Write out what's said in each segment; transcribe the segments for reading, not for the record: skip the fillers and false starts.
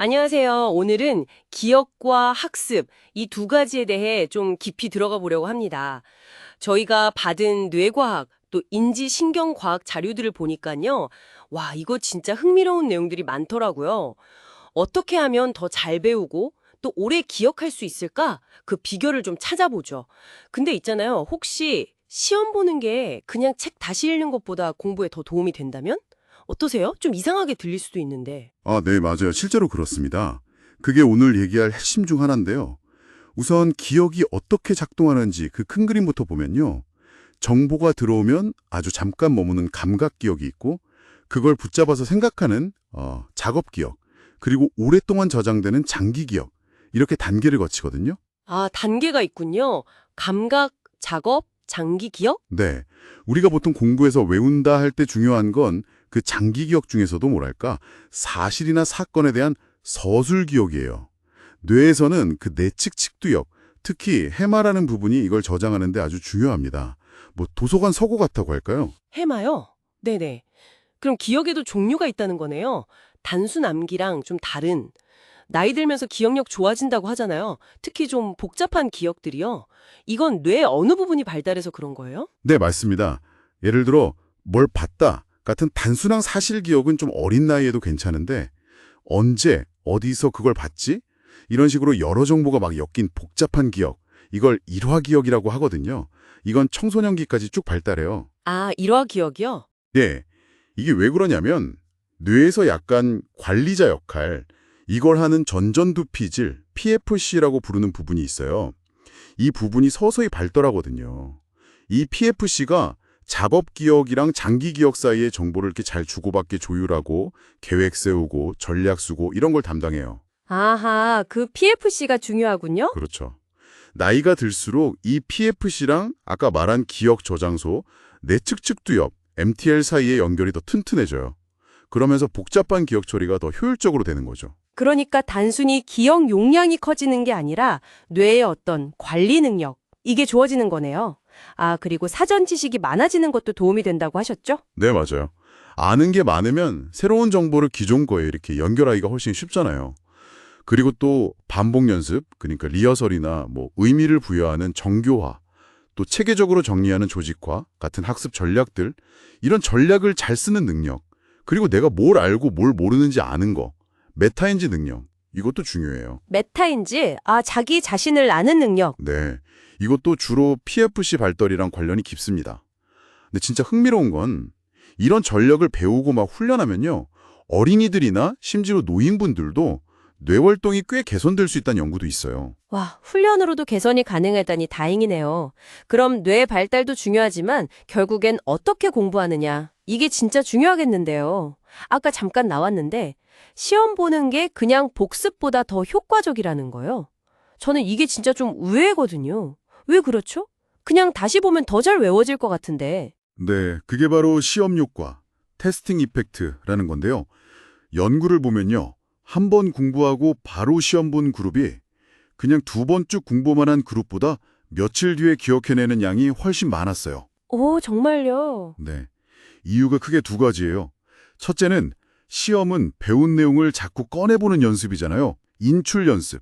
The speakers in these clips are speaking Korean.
안녕하세요. 오늘은 기억과 학습, 이 두 가지에 대해 좀 깊이 들어가 보려고 합니다. 저희가 받은 뇌과학, 또 인지신경과학 자료들을 보니까요. 와, 이거 진짜 흥미로운 내용들이 많더라고요. 어떻게 하면 더 잘 배우고 또 오래 기억할 수 있을까? 그 비결을 좀 찾아보죠. 근데 있잖아요. 혹시 시험 보는 게 그냥 책 다시 읽는 것보다 공부에 더 도움이 된다면? 어떠세요? 좀 이상하게 들릴 수도 있는데. 네, 맞아요. 실제로 그렇습니다. 그게 오늘 얘기할 핵심 중 하나인데요. 우선 기억이 어떻게 작동하는지 그 큰 그림부터 보면요. 정보가 들어오면 아주 잠깐 머무는 감각 기억이 있고 그걸 붙잡아서 생각하는 작업 기억, 그리고 오랫동안 저장되는 장기 기억, 이렇게 단계를 거치거든요. 아, 단계가 있군요. 감각, 작업, 장기 기억? 네. 우리가 보통 공부에서 외운다 할 때 중요한 건 그 장기 기억 중에서도 뭐랄까, 사실이나 사건에 대한 서술 기억이에요. 뇌에서는 그 내측 측두엽, 특히 해마라는 부분이 이걸 저장하는 데 아주 중요합니다. 뭐 도서관 서고 같다고 할까요? 해마요? 네네. 그럼 기억에도 종류가 있다는 거네요. 단순 암기랑 좀 다른. 나이 들면서 기억력 좋아진다고 하잖아요. 특히 좀 복잡한 기억들이요. 이건 뇌 어느 부분이 발달해서 그런 거예요? 네, 맞습니다. 예를 들어 뭘 봤다 같은 단순한 사실 기억은 좀 어린 나이에도 괜찮은데 언제, 어디서 그걸 봤지? 이런 식으로 여러 정보가 막 엮인 복잡한 기억, 이걸 일화 기억이라고 하거든요. 이건 청소년기까지 쭉 발달해요. 아, 일화 기억이요? 네, 이게 왜 그러냐면 뇌에서 약간 관리자 역할, 이걸 하는 전전두피질, PFC라고 부르는 부분이 있어요. 이 부분이 서서히 발달하거든요. 이 PFC가 작업 기억이랑 장기 기억 사이의 정보를 이렇게 잘 주고받게 조율하고 계획 세우고 전략 쓰고 이런 걸 담당해요. 아하, 그 PFC가 중요하군요. 그렇죠. 나이가 들수록 이 PFC랑 아까 말한 기억 저장소, 내측 측두엽, MTL 사이의 연결이 더 튼튼해져요. 그러면서 복잡한 기억 처리가 더 효율적으로 되는 거죠. 그러니까 단순히 기억 용량이 커지는 게 아니라 뇌의 어떤 관리 능력, 이게 좋아지는 거네요. 아, 그리고 사전 지식이 많아지는 것도 도움이 된다고 하셨죠? 네, 맞아요. 아는 게 많으면 새로운 정보를 기존 거에 이렇게 연결하기가 훨씬 쉽잖아요. 그리고 또 반복 연습, 그러니까 리허설이나 뭐 의미를 부여하는 정교화, 또 체계적으로 정리하는 조직화 같은 학습 전략들, 이런 전략을 잘 쓰는 능력, 그리고 내가 뭘 알고 뭘 모르는지 아는 거, 메타인지 능력, 이것도 중요해요. 메타인지, 아, 자기 자신을 아는 능력. 네, 이것도 주로 PFC 발달이랑 관련이 깊습니다. 근데 진짜 흥미로운 건 이런 전략을 배우고 막 훈련하면요, 어린이들이나 심지어 노인분들도 뇌활동이 꽤 개선될 수 있다는 연구도 있어요. 와, 훈련으로도 개선이 가능하다니 다행이네요. 그럼 뇌 발달도 중요하지만 결국엔 어떻게 공부하느냐. 이게 진짜 중요하겠는데요. 아까 잠깐 나왔는데 시험 보는 게 그냥 복습보다 더 효과적이라는 거요. 저는 이게 진짜 좀 의외거든요. 왜 그렇죠? 그냥 다시 보면 더 잘 외워질 것 같은데. 네, 그게 바로 시험 효과, 테스팅 이펙트라는 건데요. 연구를 보면요, 한 번 공부하고 바로 시험 본 그룹이 그냥 두 번 쭉 공부만 한 그룹보다 며칠 뒤에 기억해내는 양이 훨씬 많았어요. 오, 정말요? 네, 이유가 크게 두 가지예요. 첫째는 시험은 배운 내용을 자꾸 꺼내보는 연습이잖아요. 인출 연습.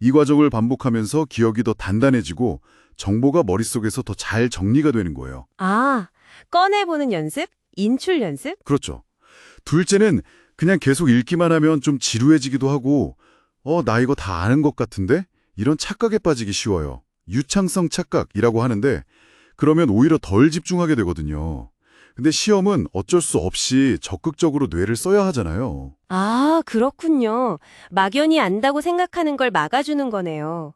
이 과정을 반복하면서 기억이 더 단단해지고 정보가 머릿속에서 더 잘 정리가 되는 거예요. 아, 꺼내보는 연습? 인출 연습? 그렇죠. 둘째는 그냥 계속 읽기만 하면 좀 지루해지기도 하고 나 이거 다 아는 것 같은데? 이런 착각에 빠지기 쉬워요. 유창성 착각이라고 하는데 그러면 오히려 덜 집중하게 되거든요. 근데 시험은 어쩔 수 없이 적극적으로 뇌를 써야 하잖아요. 아, 그렇군요. 막연히 안다고 생각하는 걸 막아주는 거네요.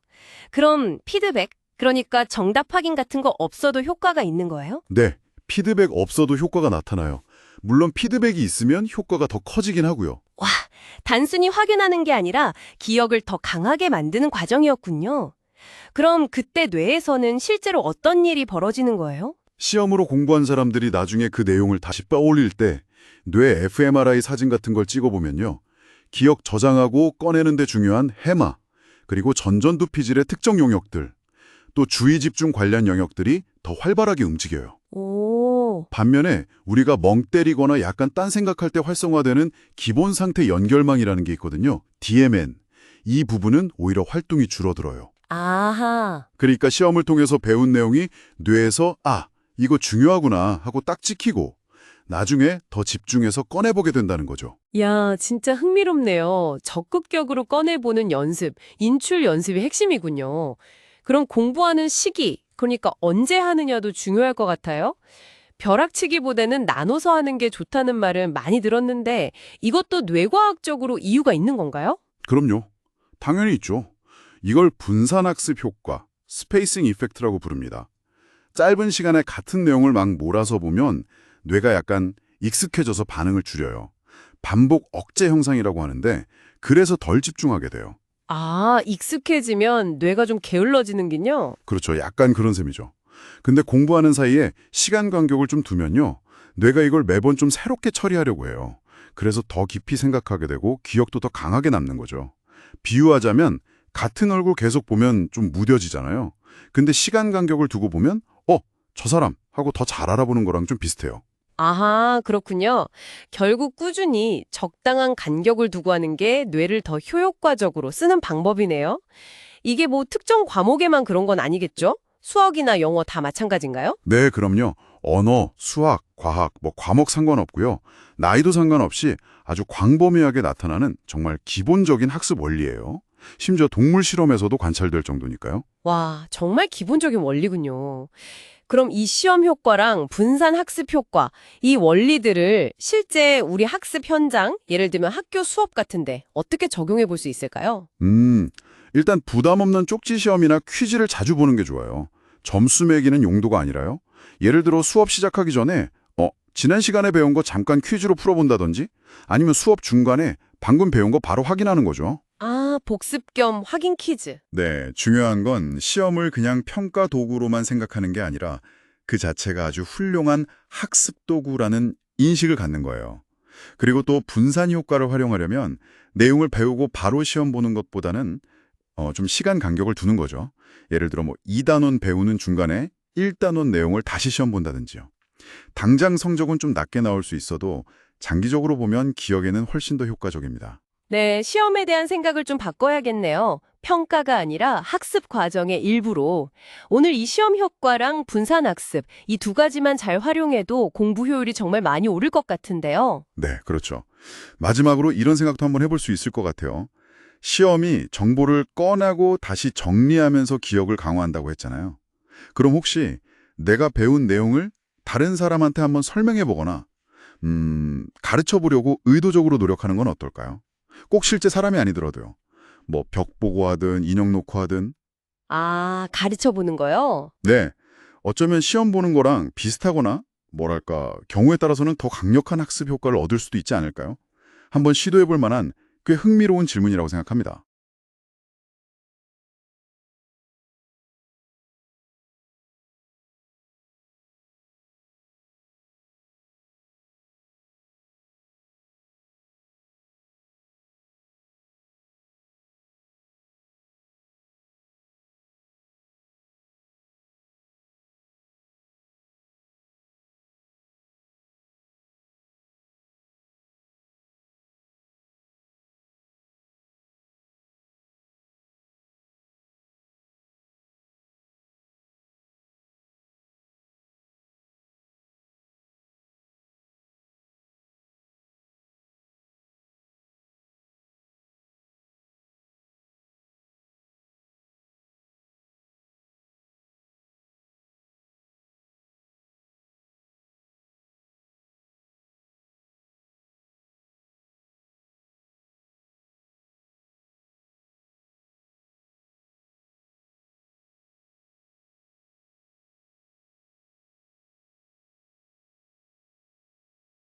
그럼 피드백, 그러니까 정답 확인 같은 거 없어도 효과가 있는 거예요? 네, 피드백 없어도 효과가 나타나요. 물론 피드백이 있으면 효과가 더 커지긴 하고요. 와, 단순히 확인하는 게 아니라 기억을 더 강하게 만드는 과정이었군요. 그럼 그때 뇌에서는 실제로 어떤 일이 벌어지는 거예요? 시험으로 공부한 사람들이 나중에 그 내용을 다시 떠올릴 때 뇌 fMRI 사진 같은 걸 찍어보면요. 기억 저장하고 꺼내는 데 중요한 해마, 그리고 전전두피질의 특정 영역들, 또 주의 집중 관련 영역들이 더 활발하게 움직여요. 오, 반면에 우리가 멍 때리거나 약간 딴 생각할 때 활성화되는 기본 상태 연결망이라는 게 있거든요. DMN. 이 부분은 오히려 활동이 줄어들어요. 아하. 그러니까 시험을 통해서 배운 내용이 뇌에서 이거 중요하구나 하고 딱 찍히고 나중에 더 집중해서 꺼내보게 된다는 거죠. 야, 진짜 흥미롭네요. 적극적으로 꺼내보는 연습, 인출 연습이 핵심이군요. 그럼 공부하는 시기, 그러니까 언제 하느냐도 중요할 것 같아요. 벼락치기보다는 나눠서 하는 게 좋다는 말은 많이 들었는데 이것도 뇌과학적으로 이유가 있는 건가요? 그럼요. 당연히 있죠. 이걸 분산학습 효과, 스페이싱 이펙트라고 부릅니다. 짧은 시간에 같은 내용을 막 몰아서 보면 뇌가 약간 익숙해져서 반응을 줄여요. 반복 억제 형상이라고 하는데 그래서 덜 집중하게 돼요. 아, 익숙해지면 뇌가 좀 게을러지는군요. 그렇죠. 약간 그런 셈이죠. 근데 공부하는 사이에 시간 간격을 좀 두면요. 뇌가 이걸 매번 좀 새롭게 처리하려고 해요. 그래서 더 깊이 생각하게 되고 기억도 더 강하게 남는 거죠. 비유하자면 같은 얼굴 계속 보면 좀 무뎌지잖아요. 근데 시간 간격을 두고 보면 저 사람 하고 더 잘 알아보는 거랑 좀 비슷해요. 아하, 그렇군요. 결국 꾸준히 적당한 간격을 두고 하는 게 뇌를 더 효율적으로 쓰는 방법이네요. 이게 뭐 특정 과목에만 그런 건 아니겠죠? 수학이나 영어 다 마찬가지인가요? 네, 그럼요. 언어, 수학, 과학, 과목 상관없고요. 나이도 상관없이 아주 광범위하게 나타나는 정말 기본적인 학습 원리예요. 심지어 동물 실험에서도 관찰될 정도니까요. 와, 정말 기본적인 원리군요. 그럼 이 시험 효과랑 분산 학습 효과, 이 원리들을 실제 우리 학습 현장, 예를 들면 학교 수업 같은데 어떻게 적용해 볼 수 있을까요? 일단 부담 없는 쪽지 시험이나 퀴즈를 자주 보는 게 좋아요. 점수 매기는 용도가 아니라요. 예를 들어 수업 시작하기 전에 지난 시간에 배운 거 잠깐 퀴즈로 풀어본다든지 아니면 수업 중간에 방금 배운 거 바로 확인하는 거죠. 아, 복습 겸 확인 퀴즈. 네, 중요한 건 시험을 그냥 평가 도구로만 생각하는 게 아니라 그 자체가 아주 훌륭한 학습 도구라는 인식을 갖는 거예요. 그리고 또 분산 효과를 활용하려면 내용을 배우고 바로 시험 보는 것보다는 좀 시간 간격을 두는 거죠. 예를 들어 2단원 배우는 중간에 1단원 내용을 다시 시험 본다든지요. 당장 성적은 좀 낮게 나올 수 있어도 장기적으로 보면 기억에는 훨씬 더 효과적입니다. 네, 시험에 대한 생각을 좀 바꿔야겠네요. 평가가 아니라 학습 과정의 일부로. 오늘 이 시험 효과랑 분산 학습, 이 두 가지만 잘 활용해도 공부 효율이 정말 많이 오를 것 같은데요. 네, 그렇죠. 마지막으로 이런 생각도 한번 해볼 수 있을 것 같아요. 시험이 정보를 꺼내고 다시 정리하면서 기억을 강화한다고 했잖아요. 그럼 혹시 내가 배운 내용을 다른 사람한테 한번 설명해 보거나 가르쳐 보려고 의도적으로 노력하는 건 어떨까요? 꼭 실제 사람이 아니더라도요. 벽 보고 하든 인형 놓고 하든. 아, 가르쳐 보는 거요? 네, 어쩌면 시험 보는 거랑 비슷하거나 뭐랄까 경우에 따라서는 더 강력한 학습 효과를 얻을 수도 있지 않을까요? 한번 시도해 볼 만한 꽤 흥미로운 질문이라고 생각합니다.